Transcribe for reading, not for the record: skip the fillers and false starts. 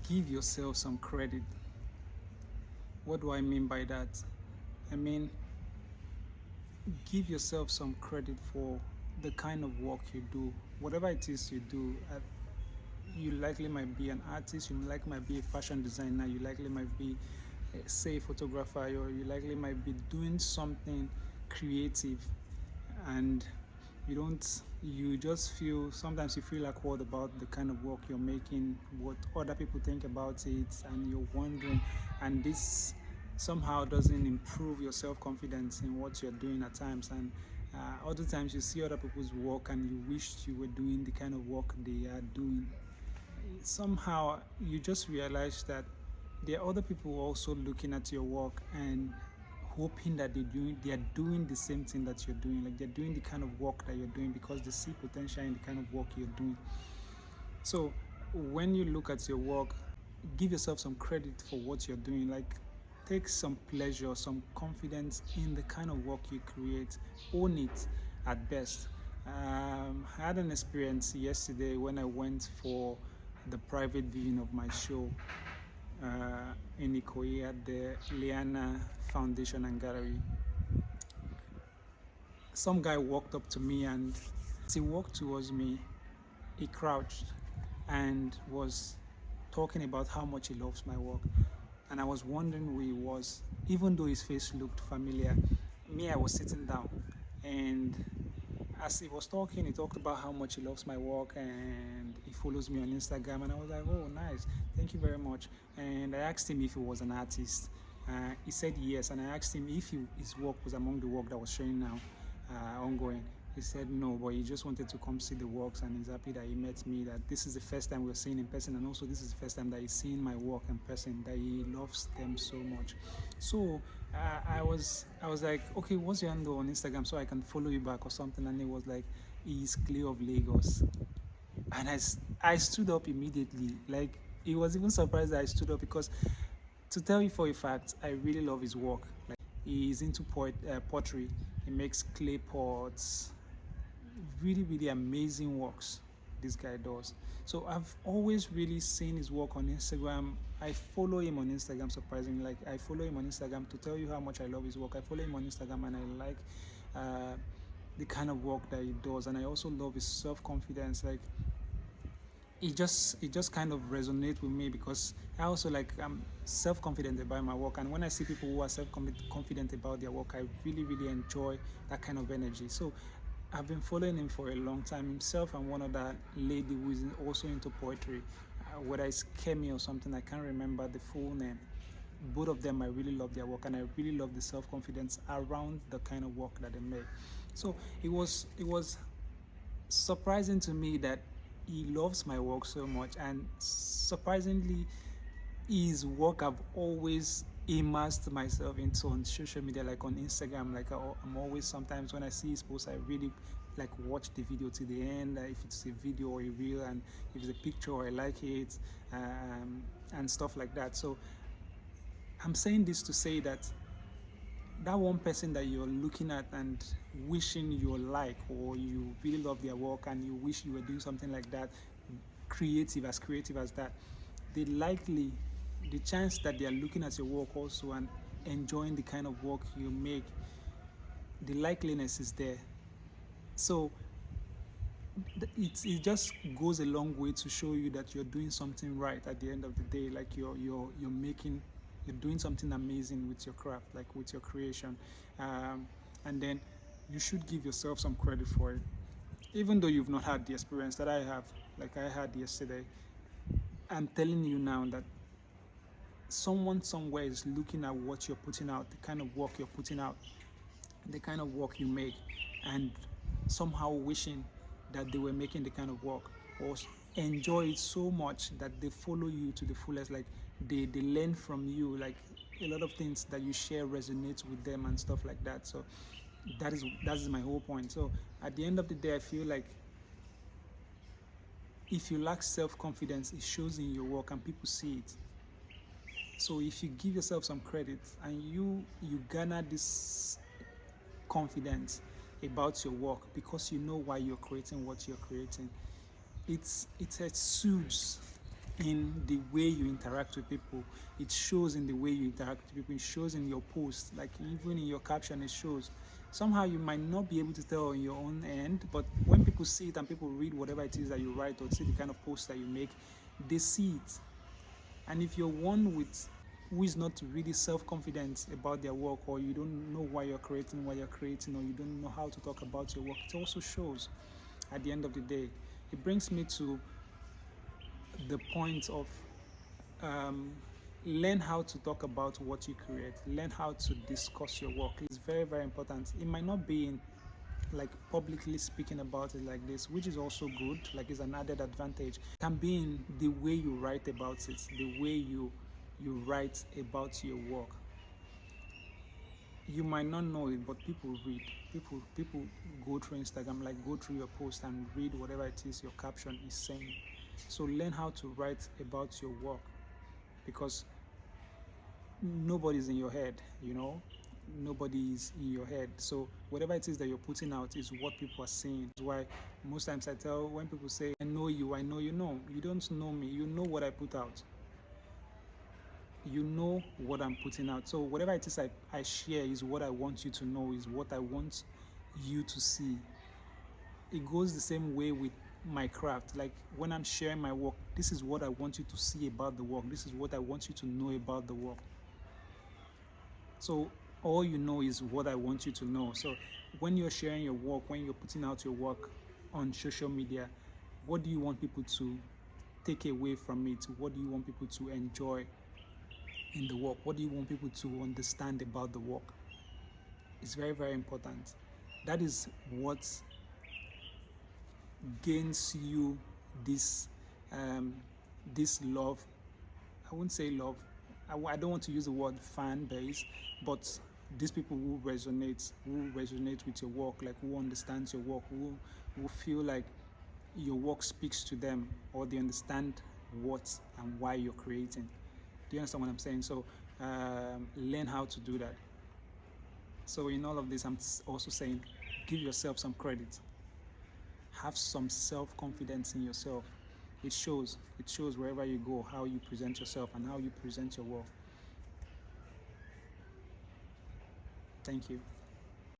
give yourself some credit. What do I mean by that? I mean, give yourself some credit for the kind of work you do. Whatever it is you do, you likely might be an artist, you likely might be a fashion designer, you likely might be, say, a photographer, or you likely might be doing something creative, and you just feel, sometimes you feel awkward about the kind of work you're making, what other people think about it, and you're wondering, and this somehow doesn't improve your self-confidence in what you're doing at times. And other times you see other people's work and you wish you were doing the kind of work they are doing. Somehow you just realize that there are other people also looking at your work and hoping that they are doing the same thing that you're doing, like they're doing the kind of work that you're doing because they see potential in the kind of work you're doing. So when you look at your work, give yourself some credit for what you're doing. Like, take some pleasure, some confidence in the kind of work you create. Own it at best. I had an experience yesterday when I went for the private viewing of my show in Ikoyi at the Liana Foundation and Gallery. Some guy walked up to me, and as he walked towards me, he crouched and was talking about how much he loves my work. And I was wondering who he was, even though his face looked familiar. Me, I was sitting down, and as he was talking, he talked about how much he loves my work and he follows me on Instagram. And I was like, oh, nice. Thank you very much. And I asked him if he was an artist. He said yes. And I asked him if his work was among the work that was showing now, ongoing. He said no, but he just wanted to come see the works, and he's happy that he met me, that this is the first time we're seeing in person, and also this is the first time that he's seeing my work in person, that he loves them so much. So I was like, okay, what's your handle on Instagram so I can follow you back or something? And he was like, he's Clay of Lagos. And I stood up immediately. Like, he was even surprised that I stood up, because to tell you for a fact, I really love his work. Like, he is into pottery. He makes clay pots, really, really amazing works this guy does. So I've always really seen his work on Instagram. I follow him on Instagram, surprisingly. Like, I follow him on Instagram to tell you how much I love his work. I follow him on Instagram, and I like uh, the kind of work that he does. And I also love his self-confidence. Like, it just kind of resonates with me, because I also, like, I'm self-confident about my work, and when I see people who are self-confident about their work, I really, really enjoy that kind of energy. So I've been following him for a long time, himself and one other lady who is also into poetry, whether it's Kemi or something, I can't remember the full name. Both of them, I really love their work, and I really love the self-confidence around the kind of work that they make. So it was surprising to me that he loves my work so much, and surprisingly, his work I've always immersed myself into on social media, like on Instagram. Like, I'm always, sometimes when I see his posts, I really like watch the video to the end, if it's a video or a reel, and if it's a picture I like it, and stuff like that. So I'm saying this to say that that one person that you're looking at and wishing you're like, or you really love their work and you wish you were doing something like that, creative as that, they likely, the chance that they are looking at your work also and enjoying the kind of work you make, the likeliness is there. So it just goes a long way to show you that you're doing something right at the end of the day. Like, you're doing something amazing with your craft, like with your creation, and then you should give yourself some credit for it, even though you've not had the experience that I have, like I had yesterday. I'm telling you now that someone somewhere is looking at what you're putting out, the kind of work you're putting out, the kind of work you make, and somehow wishing that they were making the kind of work, or enjoy it so much that they follow you to the fullest. Like, they learn from you, like a lot of things that you share resonates with them and stuff like that. So that is my whole point. So at the end of the day, I feel like if you lack self-confidence, it shows in your work and people see it. So if you give yourself some credit and you garner this confidence about your work, because you know why you're creating what you're creating, it exudes in the way you interact with people. It shows in the way you interact with people. It shows in your post, like even in your caption, it shows. Somehow you might not be able to tell on your own end, but when people see it and people read whatever it is that you write or see the kind of post that you make, they see it. And if you're one with who is not really self-confident about their work, or you don't know why you're creating what you're creating, or you don't know how to talk about your work, it also shows at the end of the day. It brings me to the point of um, learn how to talk about what you create, learn how to discuss your work. It's very, very important. It might not be in like publicly speaking about it like this, which is also good, like it's an added advantage. It can be in the way you write about it, the way you write about your work. You might not know it, but people read. People go through Instagram, like go through your post and read whatever it is your caption is saying. So learn how to write about your work, because nobody's in your head, nobody is in your head. So whatever it is that you're putting out is what people are seeing. That's why most times I tell, when people say I know you, I know you. No, you don't know me. You know what I put out. You know what I'm putting out. So whatever it is I share is what I want you to know, is what I want you to see. It goes the same way with my craft. Like when I'm sharing my work, this is what I want you to see about the work. This is what I want you to know about the work. So all you know is what I want you to know. So when you're sharing your work, when you're putting out your work on social media, what do you want people to take away from it? What do you want people to enjoy in the work? What do you want people to understand about the work? It's very, very important. That is what gains you this um, this love. I wouldn't say love. I don't want to use the word fan base, but these people who resonate with your work, like who understands your work, who feel like your work speaks to them, or they understand what and why you're creating. Do you understand what I'm saying? So learn how to do that. So in all of this, I'm also saying, give yourself some credit. Have some self-confidence in yourself. It shows. It shows wherever you go, how you present yourself and how you present your work. Thank you.